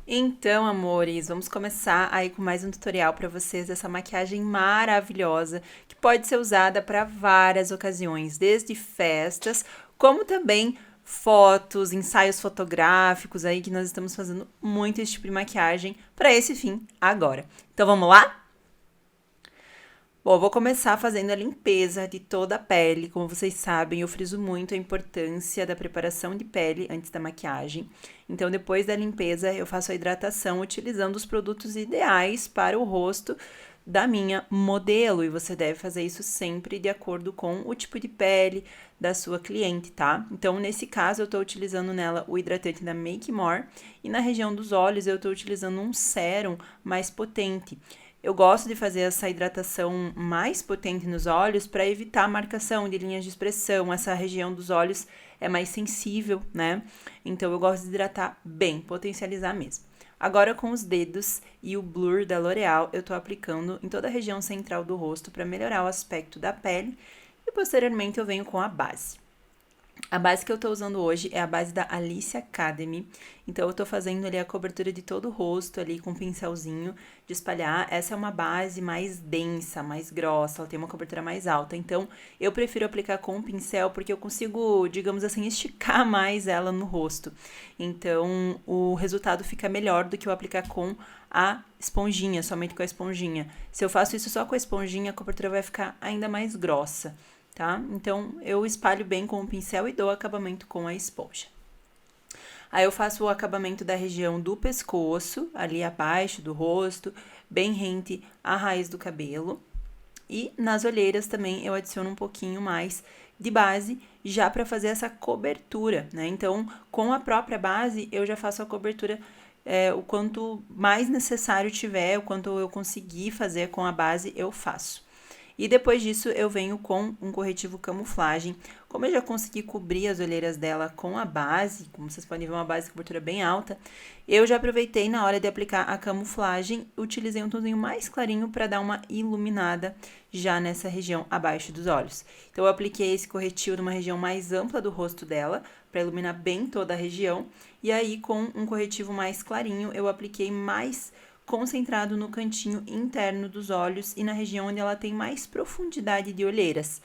Então, amores, vamos começar aí com mais um tutorial para vocês dessa maquiagem maravilhosa que pode ser usada para várias ocasiões, desde festas, como também fotos, ensaios fotográficos aí que nós estamos fazendo muito esse tipo de maquiagem para esse fim agora. Então, vamos lá? Bom, eu vou começar fazendo a limpeza de toda a pele. Como vocês sabem, eu friso muito a importância da preparação de pele antes da maquiagem. Então, depois da limpeza, eu faço a hidratação utilizando os produtos ideais para o rosto da minha modelo. E você deve fazer isso sempre de acordo com o tipo de pele da sua cliente, tá? Então, nesse caso, eu tô utilizando nela o hidratante da Make More. E na região dos olhos, eu tô utilizando um sérum mais potente. Eu gosto de fazer essa hidratação mais potente nos olhos para evitar a marcação de linhas de expressão. Essa região dos olhos é mais sensível, né? Então eu gosto de hidratar bem, potencializar mesmo. Agora com os dedos e o Blur da L'Oreal, eu tô aplicando em toda a região central do rosto para melhorar o aspecto da pele e posteriormente eu venho com a base. A base que eu tô usando hoje é a base da Alice Academy. Então, eu tô fazendo ali a cobertura de todo o rosto ali com um pincelzinho de espalhar. Essa é uma base mais densa, mais grossa, ela tem uma cobertura mais alta. Então, eu prefiro aplicar com o pincel porque eu consigo, digamos assim, esticar mais ela no rosto. Então, o resultado fica melhor do que eu aplicar com a esponjinha, somente com a esponjinha. Se eu faço isso só com a esponjinha, a cobertura vai ficar ainda mais grossa, tá? Então, eu espalho bem com o pincel e dou acabamento com a esponja. Aí eu faço o acabamento da região do pescoço, ali abaixo do rosto, bem rente à raiz do cabelo. E nas olheiras também eu adiciono um pouquinho mais de base, já para fazer essa cobertura, né? Então, com a própria base, eu já faço a cobertura o quanto mais necessário tiver, o quanto eu conseguir fazer com a base, eu faço. E depois disso eu venho com um corretivo camuflagem. Como eu já consegui cobrir as olheiras dela com a base, como vocês podem ver, uma base de cobertura bem alta, eu já aproveitei na hora de aplicar a camuflagem, utilizei um tonzinho mais clarinho para dar uma iluminada já nessa região abaixo dos olhos. Então eu apliquei esse corretivo numa região mais ampla do rosto dela, para iluminar bem toda a região, e aí com um corretivo mais clarinho eu apliquei mais concentrado no cantinho interno dos olhos e na região onde ela tem mais profundidade de olheiras,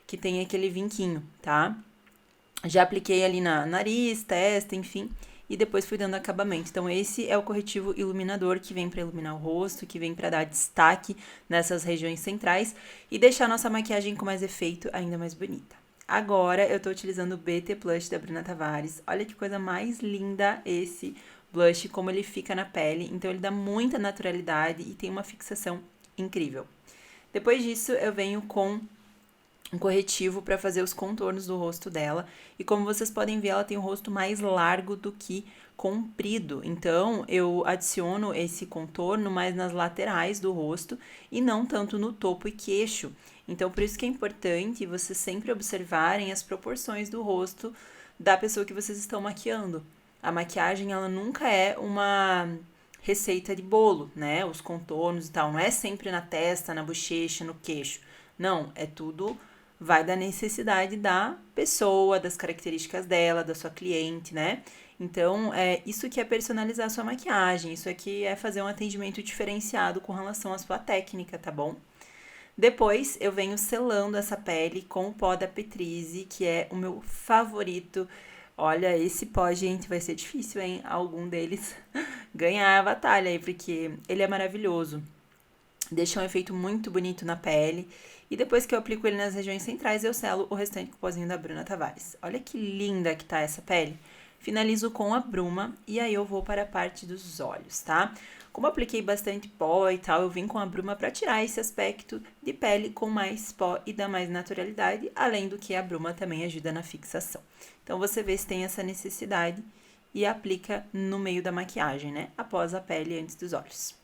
que tem aquele vinquinho, tá? Já apliquei ali na nariz, testa, enfim, e depois fui dando acabamento. Então, esse é o corretivo iluminador que vem para iluminar o rosto, que vem para dar destaque nessas regiões centrais e deixar nossa maquiagem com mais efeito, ainda mais bonita. Agora, eu tô utilizando o BT Plush da Bruna Tavares. Olha que coisa mais linda esse blush, como ele fica na pele. Então, ele dá muita naturalidade e tem uma fixação incrível. Depois disso, eu venho com um corretivo para fazer os contornos do rosto dela. E como vocês podem ver, ela tem o rosto mais largo do que comprido. Então, eu adiciono esse contorno mais nas laterais do rosto e não tanto no topo e queixo. Então, por isso que é importante vocês sempre observarem as proporções do rosto da pessoa que vocês estão maquiando. A maquiagem, ela nunca é uma receita de bolo, né? Os contornos e tal. Não é sempre na testa, na bochecha, no queixo. Não, é tudo vai da necessidade da pessoa, das características dela, da sua cliente, né? Então, isso que é personalizar a sua maquiagem, isso aqui é fazer um atendimento diferenciado com relação à sua técnica, tá bom? Depois, eu venho selando essa pele com o pó da Petrize, que é o meu favorito. Olha, esse pó, gente, vai ser difícil, hein? Algum deles ganhar a batalha aí, porque ele é maravilhoso. Deixa um efeito muito bonito na pele. E depois que eu aplico ele nas regiões centrais, eu selo o restante com o pozinho da Bruna Tavares. Olha que linda que tá essa pele. Finalizo com a bruma e aí eu vou para a parte dos olhos, tá? Como eu apliquei bastante pó e tal, eu vim com a bruma para tirar esse aspecto de pele com mais pó e dar mais naturalidade, além do que a bruma também ajuda na fixação. Então, você vê se tem essa necessidade e aplica no meio da maquiagem, né? Após a pele antes dos olhos.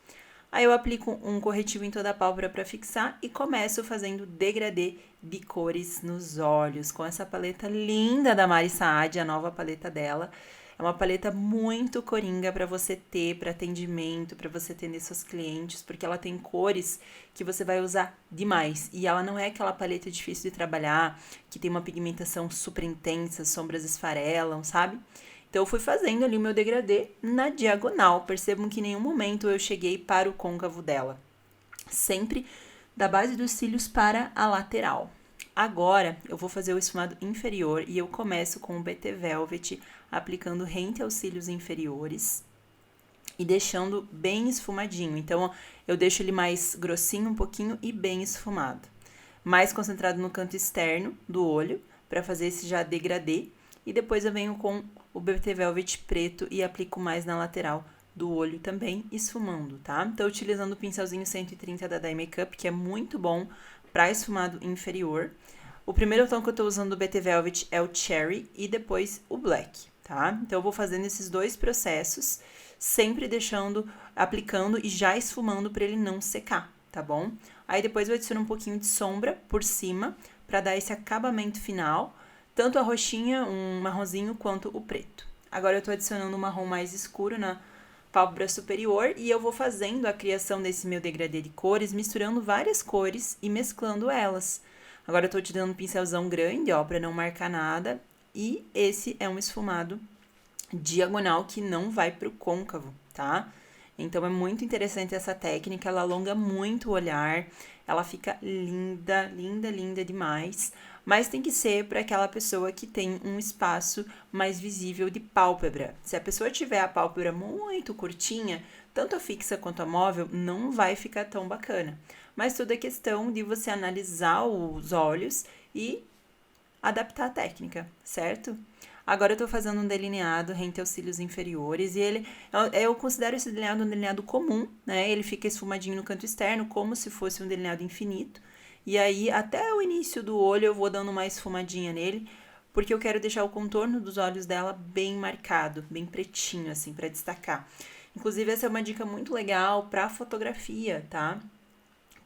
Aí eu aplico um corretivo em toda a pálpebra para fixar e começo fazendo degradê de cores nos olhos com essa paleta linda da Mari Saad, a nova paleta dela. É uma paleta muito coringa para você ter para atendimento, para você atender seus clientes, porque ela tem cores que você vai usar demais. E ela não é aquela paleta difícil de trabalhar, que tem uma pigmentação super intensa, sombras esfarelam, sabe? Então, Então, eu fui fazendo ali o meu degradê na diagonal. Percebam que em nenhum momento eu cheguei para o côncavo dela. Sempre da base dos cílios para a lateral. Agora, eu vou fazer o esfumado inferior e eu começo com o BT Velvet, aplicando rente aos cílios inferiores e deixando bem esfumadinho. Então, eu deixo ele mais grossinho um pouquinho e bem esfumado. Mais concentrado no canto externo do olho, para fazer esse já degradê. E depois eu venho com o BT Velvet preto e aplico mais na lateral do olho também, esfumando, tá? Então, utilizando o pincelzinho 130 da Dye Makeup, que é muito bom para esfumado inferior. O primeiro tom que eu tô usando do BT Velvet é o Cherry e depois o Black, tá? Então, eu vou fazendo esses dois processos, sempre deixando, aplicando e já esfumando para ele não secar, tá bom? Aí, depois eu adiciono um pouquinho de sombra por cima, para dar esse acabamento final, tanto a roxinha, um marronzinho, quanto o preto. Agora, eu tô adicionando um marrom mais escuro na pálpebra superior e eu vou fazendo a criação desse meu degradê de cores, misturando várias cores e mesclando elas. Agora eu tô utilizando um pincelzão grande, ó, pra não marcar nada, e esse é um esfumado diagonal que não vai pro côncavo, tá? Então, é muito interessante essa técnica, ela alonga muito o olhar, ela fica linda, linda, linda demais, mas tem que ser para aquela pessoa que tem um espaço mais visível de pálpebra. Se a pessoa tiver a pálpebra muito curtinha, tanto a fixa quanto a móvel, não vai ficar tão bacana. Mas tudo é questão de você analisar os olhos e adaptar a técnica, certo? Agora eu tô fazendo um delineado rente aos cílios inferiores e eu considero esse delineado um delineado comum, né? Ele fica esfumadinho no canto externo, como se fosse um delineado infinito. E aí, até o início do olho, eu vou dando uma esfumadinha nele, porque eu quero deixar o contorno dos olhos dela bem marcado, bem pretinho, assim, pra destacar. Inclusive, essa é uma dica muito legal pra fotografia, tá?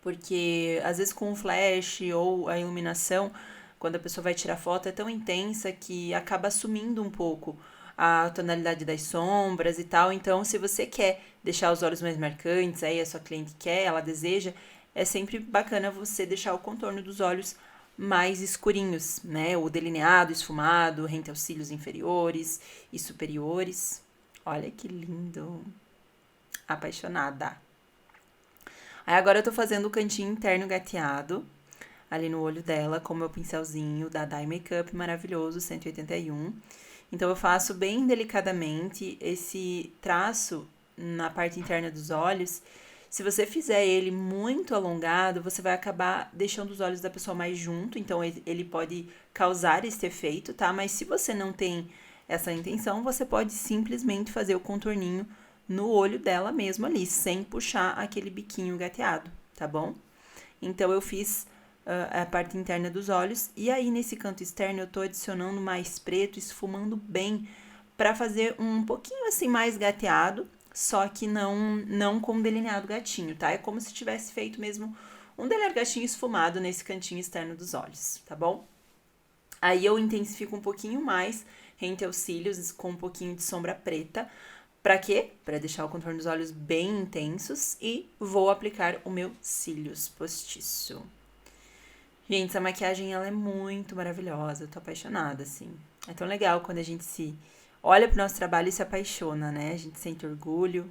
Porque, às vezes, com o flash ou a iluminação, quando a pessoa vai tirar foto, é tão intensa que acaba sumindo um pouco a tonalidade das sombras e tal. Então, se você quer deixar os olhos mais marcantes, aí a sua cliente quer, ela deseja, é sempre bacana você deixar o contorno dos olhos mais escurinhos, né? O delineado, esfumado, rente aos cílios inferiores e superiores. Olha que lindo! Apaixonada! Aí agora eu tô fazendo o cantinho interno gateado ali no olho dela com o meu pincelzinho da Dye Makeup maravilhoso, 181. Então, eu faço bem delicadamente esse traço na parte interna dos olhos. Se você fizer ele muito alongado, você vai acabar deixando os olhos da pessoa mais junto, então ele pode causar esse efeito, tá? Mas se você não tem essa intenção, você pode simplesmente fazer o contorninho no olho dela mesmo ali, sem puxar aquele biquinho gateado, tá bom? Então, eu fiz a parte interna dos olhos. E aí, nesse canto externo, eu tô adicionando mais preto, esfumando bem, pra fazer um pouquinho assim mais gateado, só que não com delineado gatinho, tá? É como se tivesse feito mesmo um delineado gatinho esfumado nesse cantinho externo dos olhos, tá bom? Aí eu intensifico um pouquinho mais rente aos cílios com um pouquinho de sombra preta. Pra quê? Pra deixar o contorno dos olhos bem intensos e vou aplicar o meu cílios postiço. Gente, essa maquiagem, ela é muito maravilhosa, eu tô apaixonada, assim. É tão legal quando a gente se olha pro nosso trabalho e se apaixona, né? A gente sente orgulho.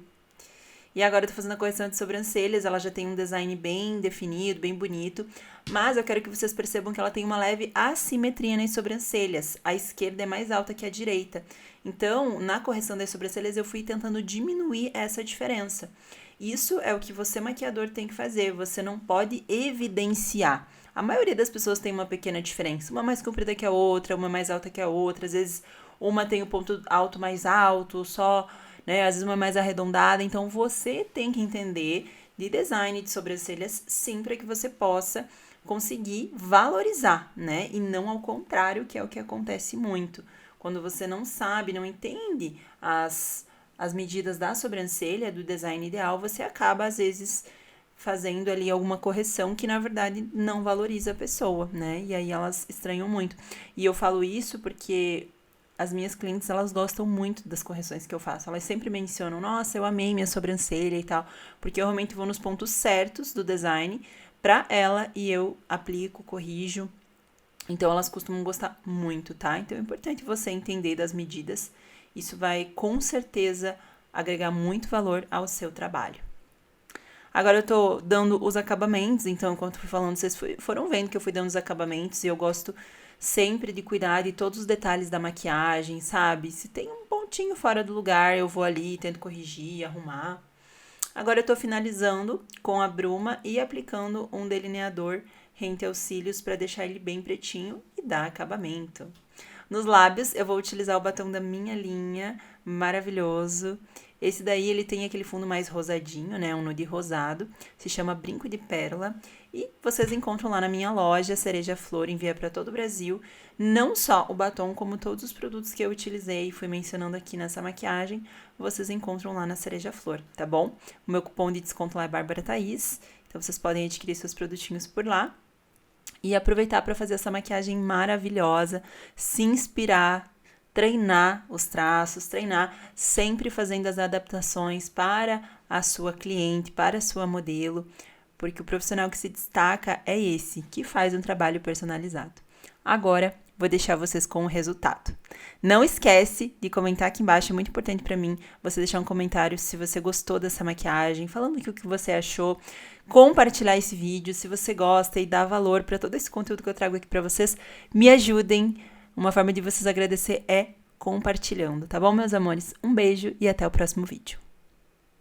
E agora eu tô fazendo a correção de sobrancelhas, ela já tem um design bem definido, bem bonito. Mas eu quero que vocês percebam que ela tem uma leve assimetria nas sobrancelhas. A esquerda é mais alta que a direita. Então, na correção das sobrancelhas, eu fui tentando diminuir essa diferença. Isso é o que você, maquiador, tem que fazer. Você não pode evidenciar. A maioria das pessoas tem uma pequena diferença. Uma mais comprida que a outra, uma mais alta que a outra. Às vezes, uma tem o ponto alto mais alto, só, né? Às vezes, uma mais arredondada. Então, você tem que entender de design de sobrancelhas, sim, para que você possa conseguir valorizar, né? E não ao contrário, que é o que acontece muito. Quando você não sabe, não entende as medidas da sobrancelha, do design ideal, você acaba, às vezes, fazendo ali alguma correção que, na verdade, não valoriza a pessoa, né? E aí elas estranham muito. E eu falo isso porque as minhas clientes, elas gostam muito das correções que eu faço. Elas sempre mencionam, nossa, eu amei minha sobrancelha e tal. Porque eu realmente vou nos pontos certos do design pra ela e eu aplico, corrijo. Então, elas costumam gostar muito, tá? Então, é importante você entender das medidas Isso vai, com certeza, agregar muito valor ao seu trabalho. Agora eu tô dando os acabamentos, então enquanto eu fui falando, vocês foram vendo que eu fui dando os acabamentos e eu gosto sempre de cuidar de todos os detalhes da maquiagem, sabe? Se tem um pontinho fora do lugar, eu vou ali, tento corrigir, arrumar. Agora eu tô finalizando com a bruma e aplicando um delineador rente aos cílios para deixar ele bem pretinho e dar acabamento. Nos lábios, eu vou utilizar o batom da minha linha, maravilhoso. Esse daí, ele tem aquele fundo mais rosadinho, né? Um nude rosado. Se chama Brinco de Pérola. E vocês encontram lá na minha loja, Cereja Flor, envia para todo o Brasil. Não só o batom, como todos os produtos que eu utilizei e fui mencionando aqui nessa maquiagem, vocês encontram lá na Cereja Flor, tá bom? O meu cupom de desconto lá é Bárbara Thaís. Então, vocês podem adquirir seus produtinhos por lá. E aproveitar para fazer essa maquiagem maravilhosa, se inspirar, treinar os traços, treinar sempre fazendo as adaptações para a sua cliente, para a sua modelo, porque o profissional que se destaca é esse, que faz um trabalho personalizado. Agora, vou deixar vocês com o resultado. Não esquece de comentar aqui embaixo, é muito importante para mim você deixar um comentário se você gostou dessa maquiagem, falando o que você achou, compartilhar esse vídeo se você gosta e dá valor para todo esse conteúdo que eu trago aqui para vocês. Me ajudem, uma forma de vocês agradecer é compartilhando, tá bom, meus amores? Um beijo e até o próximo vídeo.